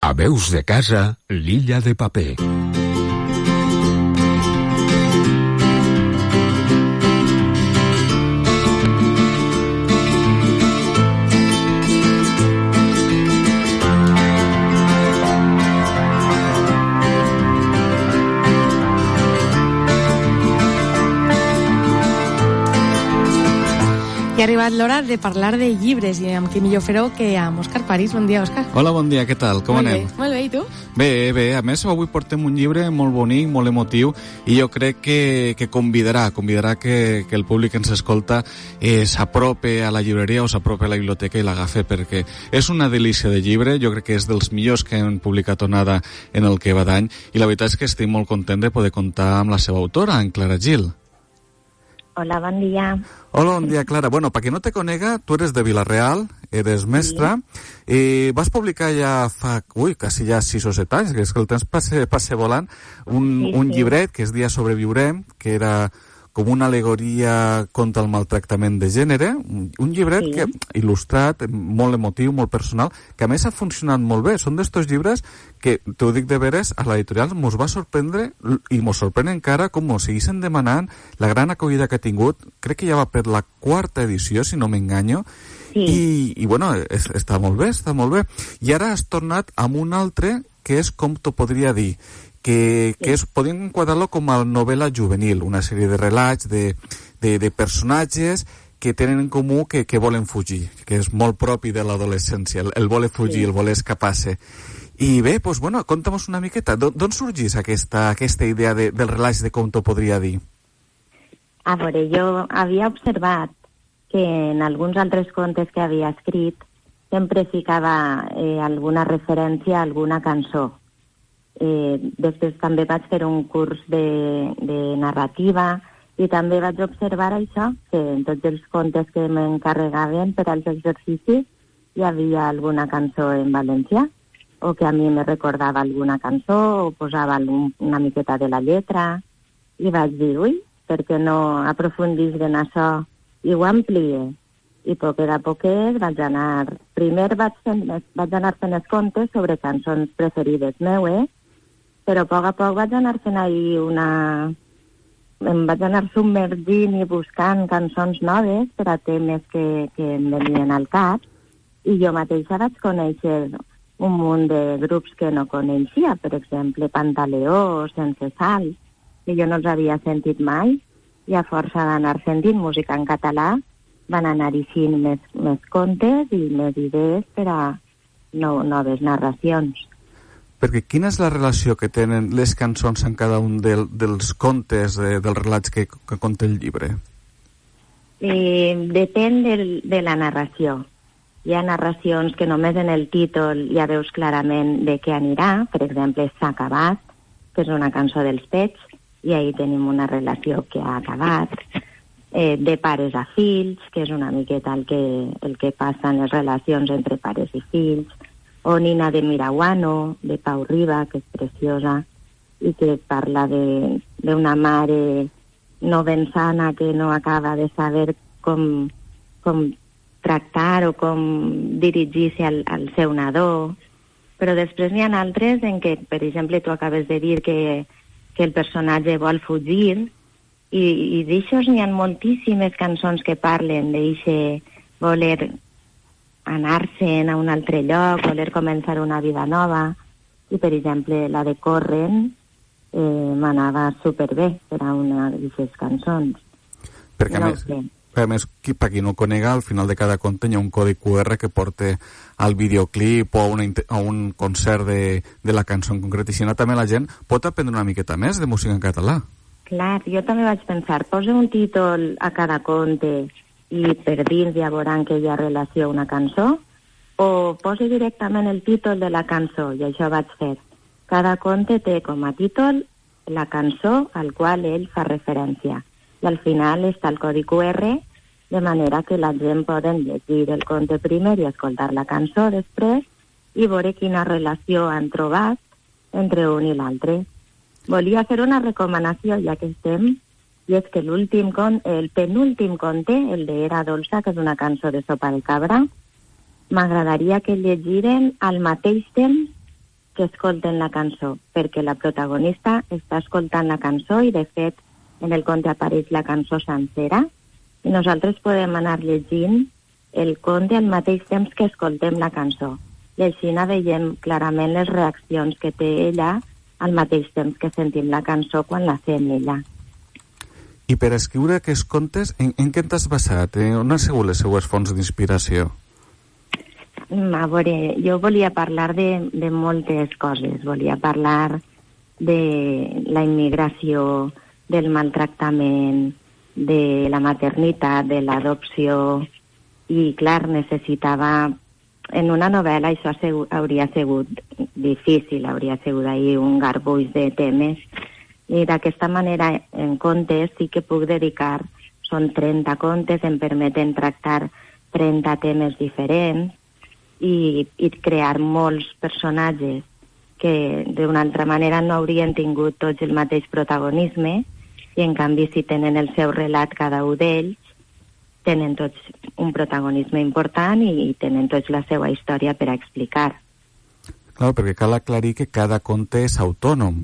A Veus de Casa, l'Illa de Paper. I ha arribat l'hora de parlar de llibres i amb qui millor fer-ho que amb Òscar París. Bon dia, Òscar. Hola, bon dia, què tal? Com anem? Molt bé, i tu? Bé. A més, avui portem un llibre molt bonic, molt emotiu, i jo crec que convidarà que el públic que ens escolta s'aprope a la llibreria o s'aprope a la biblioteca i l'agafe, perquè és una delícia de llibre. Jo crec que és dels millors que hem publicat onada en el que va d'any, i la veritat és que estic molt content de poder comptar amb la seva autora, en Clara Gil. Hola, bon dia. Hola, bon dia, Clara. Bueno, para quien no te conega, tú eres de Vila-real, eres mestra, i vas publicar ja fa, quasi ja 6 o 7 anys, que és que el temps passa volant, un llibret que és Dia sobreviurem, que era com una alegoria contra el maltractament de gènere, un llibret que il·lustrat, molt emotiu, molt personal, que a més ha funcionat molt bé. Són d'estos llibres que, t'ho dic de veres, a l'editorial mos va sorprendre i mos sorprèn encara com mos seguissin demanant la gran acollida que ha tingut. Crec que ja va per la 4ª edició, si no m'enganyo, i bueno, està molt bé. I ara has tornat amb un altre que és Com t'ho podria dir, que podem enquadrar-lo com a novel·la juvenil, una sèrie de relats de personatges que tenen en comú que volen fugir, que és molt propi de l'adolescència, el voler fugir, el voler escapar-se. I bé, doncs, bueno, conta'm una miqueta, d'on sorgís aquesta idea del relat de Com t'ho podria dir? A veure, jo havia observat que en alguns altres contes que havia escrit sempre ficava alguna referència a alguna cançó. Després també vaig fer un curs de narrativa i també vaig observar això, que en tots els contes que m'encarregaven per als exercicis hi havia alguna cançó en valencià, o que a mi me recordava alguna cançó, o posava una miqueta de la lletra, i vaig dir, per què no aprofundís en això i ho amplié? I poquet a poquet primer vaig anar fent els contes sobre cançons preferides meues, però a poc vaig anar fent em vaig anar submergint i buscant cançons noves per a temes que em venien al cap, i jo mateixa vaig conèixer un munt de grups que no coneixia, per exemple, Pantaleó o Sense Sal, que jo no els havia sentit mai, i a força d'anar sentint música en català van anar eixint més contes i més idees per a noves narracions. Perquè quina és la relació que tenen les cançons en cada un dels contes, dels relats que conté el llibre? Depèn de la narració. Hi ha narracions que només en el títol ja veus clarament de què anirà. Per exemple, S'ha acabat, que és una cançó dels Pets, i ahí tenim una relació que ha acabat. De pares a fills, que és una miqueta el que passa en les relacions entre pares i fills. O Nina de Miraguano, de Pau Riba, que és preciosa, i que parla d'una mare no ben sana que no acaba de saber com tractar o com dirigir-se al seu nadó. Però després n'hi ha altres en què, per exemple, tu acabes de dir que el personatge vol fugir, i d'aixòs n'hi ha moltíssimes cançons que parlen d'eixe voler anar-se'n a un altre lloc, voler començar una vida nova, i per exemple la de Corren m'anava superbé per a una d'aquestes cançons. Perquè a més, per qui no conega, al final de cada conte hi ha un codi QR que porta al videoclip o a un concert de la cançó en concret, i si no també la gent pot aprendre una miqueta més de música en català. Clar, jo també vaig pensar, posa un títol a cada conte i per dins ja veuran que hi ha relació a una cançó, o posa directament el títol de la cançó, i això vaig fer. Cada conte té com a títol la cançó al qual ell fa referència, i al final està el codi QR, de manera que la gent poden llegir el conte primer i escoltar la cançó després i veure quina relació han trobat entre un i l'altre. Volia fer una recomanació, ja que estem, i és que el penúltim conte, el de Era dolça, que és una cançó de Sopa de Cabra, m'agradaria que llegiren al mateix temps que escolten la cançó, perquè la protagonista està escoltant la cançó i, de fet, en el conte apareix la cançó sencera i nosaltres podem anar llegint el conte al mateix temps que escoltem la cançó. I així veiem clarament les reaccions que té ella al mateix temps que sentim la cançó quan la fem ella. I per escriure aquests contes, en què t'has basat? On han sigut les seues fonts d'inspiració? A veure, jo volia parlar de moltes coses. Volia parlar de la immigració, del maltractament, de la maternitat, de l'adopció, i, clar, necessitava... En una novel·la això hauria sigut difícil, hauria sigut ahir un garbuix de temes, i d'aquesta manera en contes sí que puc dedicar, són 30 contes, em permeten tractar 30 temes diferents i crear molts personatges que d'una altra manera no haurien tingut tots el mateix protagonisme, i en canvi si tenen el seu relat cada un d'ells, tenen tots un protagonisme important i tenen tots la seva història per a explicar. Clar, perquè cal aclarir que cada conte és autònom.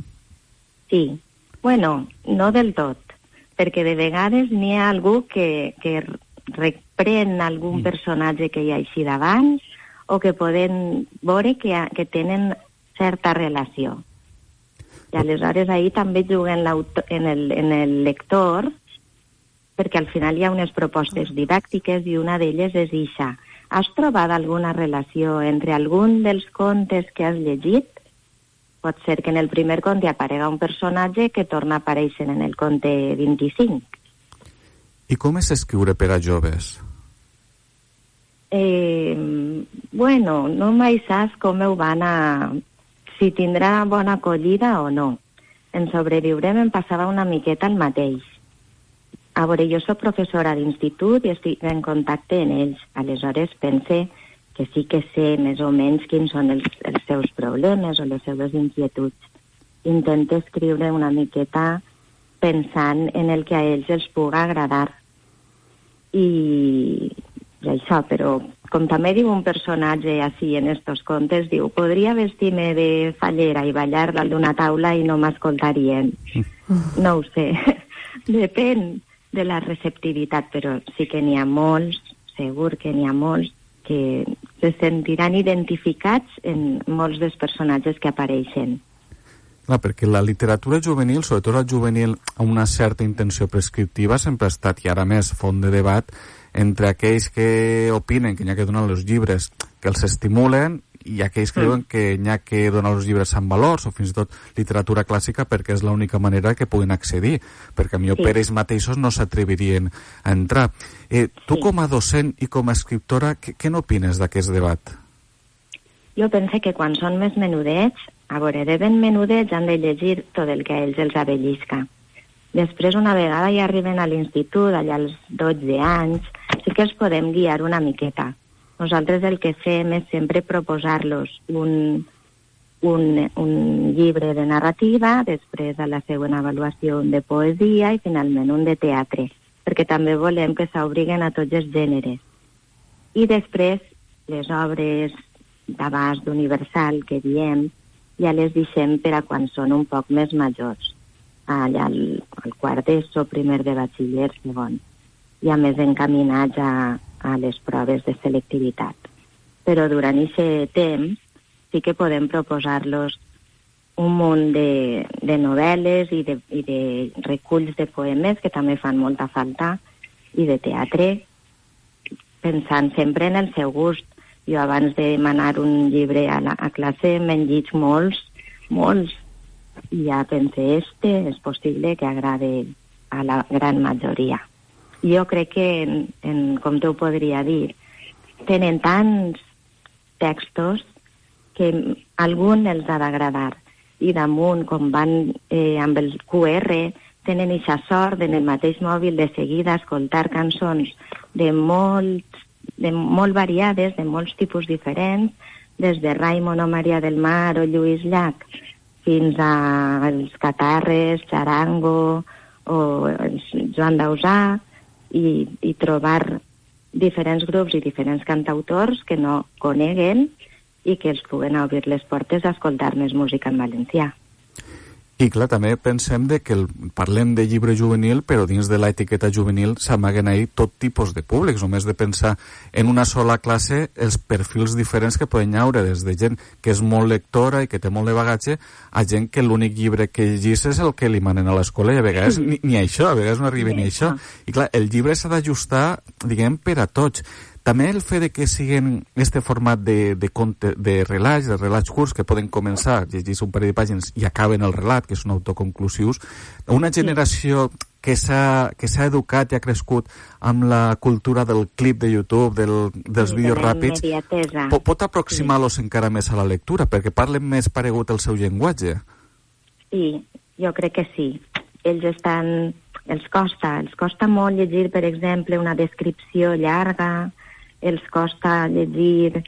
Sí. Bueno, no del tot, perquè de vegades n'hi ha algú que reprèn algun personatge que hi ha així d'abans o que poden veure que tenen certa relació. I aleshores ahir també juguen en el lector, perquè al final hi ha unes propostes didàctiques i una d'elles és ixa. Has trobat alguna relació entre algun dels contes que has llegit? Pot ser que en el primer conte aparega un personatge que torna a aparèixer en el conte 25. I com és escriure per a joves? Bueno, no mai saps com ho van a... si tindrà bona acollida o no. En Sobreviurem em passava una miqueta el mateix. A veure, jo soc professora d'institut i estic en contacte amb ells. Aleshores pense que sí que sé més o menys quins són els seus problemes o les seves inquietuds. Intento escriure una miqueta pensant en el que a ells els puga agradar. I això, però com també diu un personatge així en estos contes, diu, podria vestir-me de fallera i ballar dalt d'una taula i no m'escoltarien. No ho sé. Depèn de la receptivitat, però sí que n'hi ha molts, segur que n'hi ha molts, que se sentiran identificats en molts dels personatges que apareixen. Clar, perquè la literatura juvenil, sobretot la juvenil amb una certa intenció prescriptiva, sempre ha estat, i ara més, font de debat entre aquells que opinen que n'hi ha que donar els llibres que els estimulen i aquells que diuen que n'hi ha que donar els llibres amb valors o fins i tot literatura clàssica perquè és l'única manera que puguin accedir, perquè millor per ells mateixos no s'atrevirien a entrar. Tu com a docent i com a escriptora, què n'opines d'aquest debat? Jo penso que quan són més menudets, a veure, de ben menudets han de llegir tot el que a ells els abellisca. Després, una vegada ja arriben a l'institut, allà als 12 anys, sí que els podem guiar una miqueta. Nosaltres el que fem és sempre proposar-los un llibre de narrativa, després a la següent avaluació un de poesia i finalment un de teatre, perquè també volem que s'obriguen a tots els gèneres. I després les obres d'abast universal que diem ja les deixem per a quan són un poc més majors, allà al quart d'ESO, primer de batxiller, segon, ja més encaminats a les proves de selectivitat. Però durant aquest temps sí que podem proposar-los un munt de novel·les i de reculls de poemes que també fan molta falta i de teatre, pensant sempre en el seu gust. Jo abans de demanar un llibre a classe me'n llig molts, i ja pense és possible que agrade a la gran majoria. Jo crec que, com t'ho podria dir, tenen tants textos que algun els ha d'agradar. I damunt, com van amb el QR, tenen aquesta sort en el mateix mòbil de seguida escoltar cançons de molt variades, de molts tipus diferents, des de Raimon o Maria del Mar o Lluís Llach, fins als Catarres, Charango o Joan Dausà, i trobar diferents grups i diferents cantautors que no coneguen i que els puguen obrir les portes a escoltar més música en valencià. I clar, també pensem que parlem de llibre juvenil, però dins de l'etiqueta juvenil s'amaguen ahir tot tipus de públics. Només de pensar en una sola classe els perfils diferents que poden haure, des de gent que és molt lectora i que té molt de bagatge, a gent que l'únic llibre que llegís és el que li manen a l'escola, i a vegades ni això, a vegades no arriba ni això. I clar, el llibre s'ha d'ajustar, diguem, per a tots. També el fet de que siguin este format de conte, de relats curts, que poden començar, llegir un parell de pàgines i acaben el relat, que són autoconclusius, una generació que s'ha educat i ha crescut amb la cultura del clip de YouTube, dels vídeos ràpids, pot aproximar-los encara més a la lectura, perquè parlen més paregut el seu llenguatge. Sí, jo crec que sí. Els costa molt llegir, per exemple, una descripció llarga, els costa llegir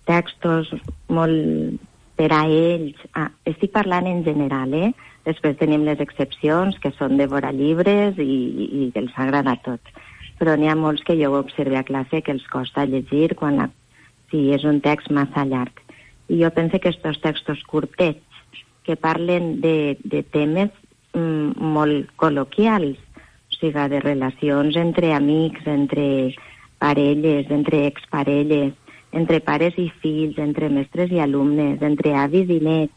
textos molt per a ells. Estic parlant en general, Després tenim les excepcions, que són de veure llibres i que els agrada tot. Però n'hi ha molts que jo ho observo a classe que els costa llegir si és un text massa llarg. I jo penso que aquests textos curtets, que parlen de temes molt col·loquials, o sigui, de relacions entre amics, entre parelles, entre exparelles, entre pares i fills, entre mestres i alumnes, entre avis i nets.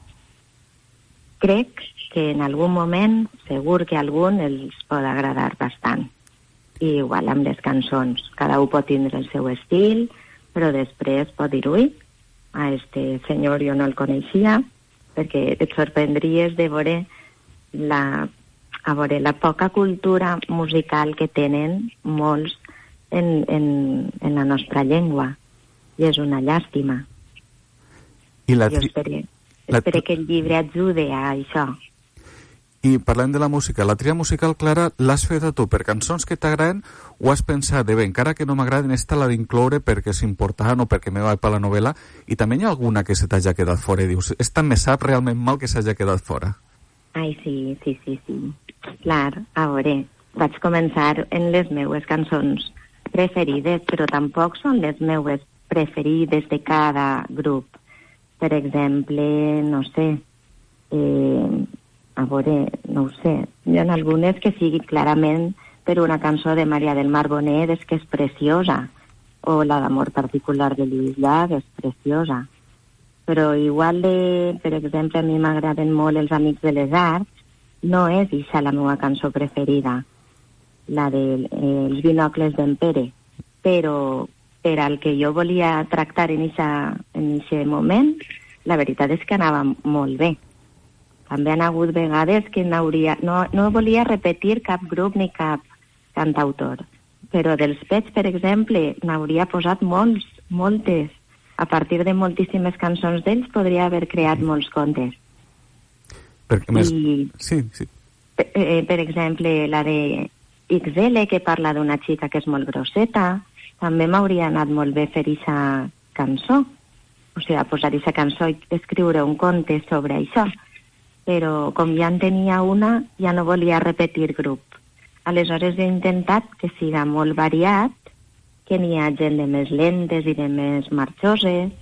Crec que en algun moment, segur que a algun els pot agradar bastant. I igual amb les cançons. Cada un pot tindre el seu estil, però després pot dir, ui, a este senyor jo no el coneixia, perquè et sorprendries de veure la poca cultura musical que tenen molts en la nostra llengua, i és una llàstima. Jo espero que el llibre ajude a això. I parlant de la música, la tria musical, Clara, l'has fet a tu per cançons que t'agraden o has pensat de bé, encara que no m'agraden, esta l'ha d'incloure perquè és important o perquè me va per la novel·la, i també hi ha alguna que se t'hagi quedat fora i dius, esta me sap realment mal que s'hagi quedat fora? Ai, sí. Clar, a veure, vaig començar en les meues cançons preferides, però tampoc són les meues preferides de cada grup. Per exemple, no sé, no ho sé, hi ha algunes que sigui clarament per una cançó de Maria del Mar Bonet, és que és preciosa, o la d'Amor particular de Lluís Llach, és preciosa. Però igual per exemple, a mi m'agraden molt Els Amics de les Arts, no és ixa la meva cançó preferida, la dels binocles d'en Pere, però per al que jo volia tractar en aquest moment, la veritat és que anava molt bé. També han hagut vegades que no volia repetir cap grup ni cap cantautor, però dels Pets, per exemple, n'hauria posat moltes. A partir de moltíssimes cançons d'ells podria haver creat molts contes. Perquè més... Sí. Per exemple, la de XL, que parla d'una xica que és molt grosseta, també m'hauria anat molt bé fer aquesta cançó. O sigui, posar aquesta cançó i escriure un conte sobre això. Però com ja en tenia una, ja no volia repetir grup. Aleshores he intentat que siga molt variat, que n'hi ha gent de més lentes i de més marxoses,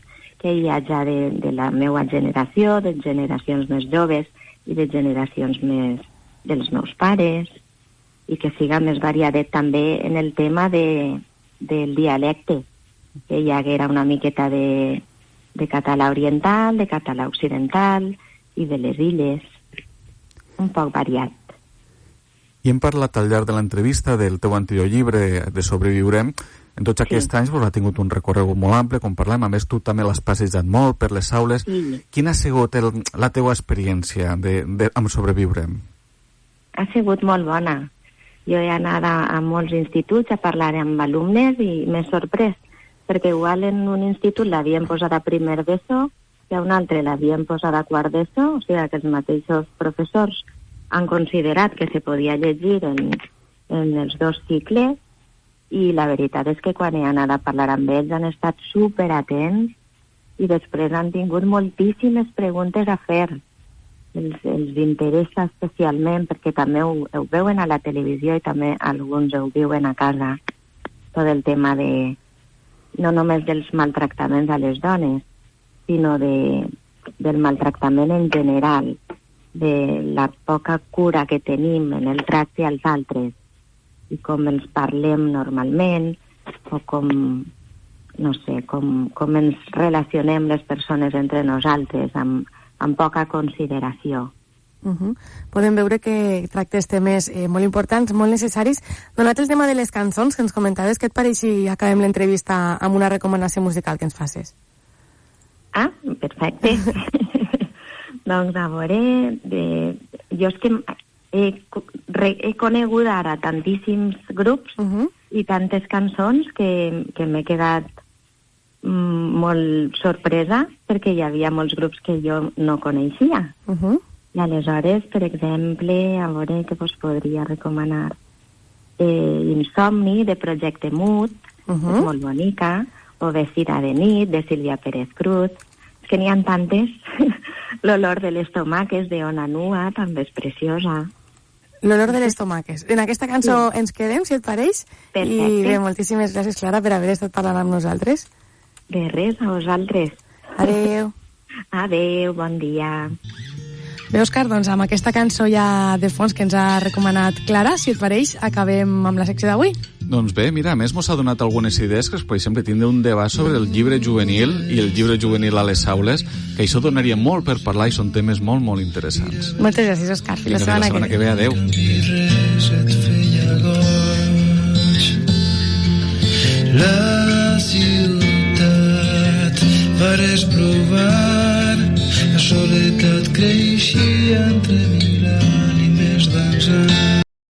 que hi ha ja de la meva generació, de generacions més joves i de generacions més dels meus pares, i que siga més variadet també en el tema del dialecte, que hi haguera una miqueta de català oriental, de català occidental i de les illes, un poc variat. I hem parlat al llarg de l'entrevista del teu anterior llibre, de Sobreviurem. En tots aquests anys ha tingut un recorregut molt ample, com parlem. A més, tu també l'has passejat molt per les aules. Sí. Quina ha sigut la teua experiència amb Sobreviurem? Ha sigut molt bona. Jo he anat a molts instituts a parlar amb alumnes i m'he sorprès, perquè igual en un institut l'havien posat a primer d'ESO i a un altre l'havien posat a quart d'ESO, o sigui que els mateixos professors han considerat que se podia llegir en els dos cicles, i la veritat és que quan he anat a parlar amb ells han estat superatents i després han tingut moltíssimes preguntes a fer. Els interessa especialment perquè també ho veuen a la televisió i també alguns ho viuen a casa, tot el tema de no només dels maltractaments a les dones, sinó del maltractament en general, de la poca cura que tenim en el tracte als altres i com els parlem normalment o com, no sé, com ens relacionem les persones entre nosaltres amb poca consideració. Podem veure que tractes temes molt importants, molt necessaris. Donat el tema de les cançons que ens comentaves, què et pareix si acabem l'entrevista amb una recomanació musical que ens facis? Ah, perfecte. Doncs a veure, jo és que he conegut ara tantíssims grups i tantes cançons que m'he quedat molt sorpresa perquè hi havia molts grups que jo no coneixia. I aleshores, per exemple, a veure què vos podria recomanar. Insomni, de Projecte Mut, és molt bonica, o Vestida de nit, de Sílvia Pérez Cruz. És que n'hi ha tantes. L'olor de les tomaques, de Ona Nua, també és preciosa. L'olor de les tomaques. En aquesta cançó ens quedem, si et pareix. Perfecte. I bé, moltíssimes gràcies, Clara, per haver estat parlant amb nosaltres. De res, a vosaltres. Adéu. Adéu, bon dia. Bé, Òscar, doncs amb aquesta cançó ja de fons que ens ha recomanat Clara, si et pareix, acabem amb la secció d'avui. Doncs bé, mira, a més mos ha donat algunes idees que es podem sempre tindre un debat sobre el llibre juvenil i el llibre juvenil a les aules, que això donaria molt per parlar i són temes molt, molt interessants. Moltes gràcies, Òscar. Fins la setmana que ve. Adéu. La ciutat pareix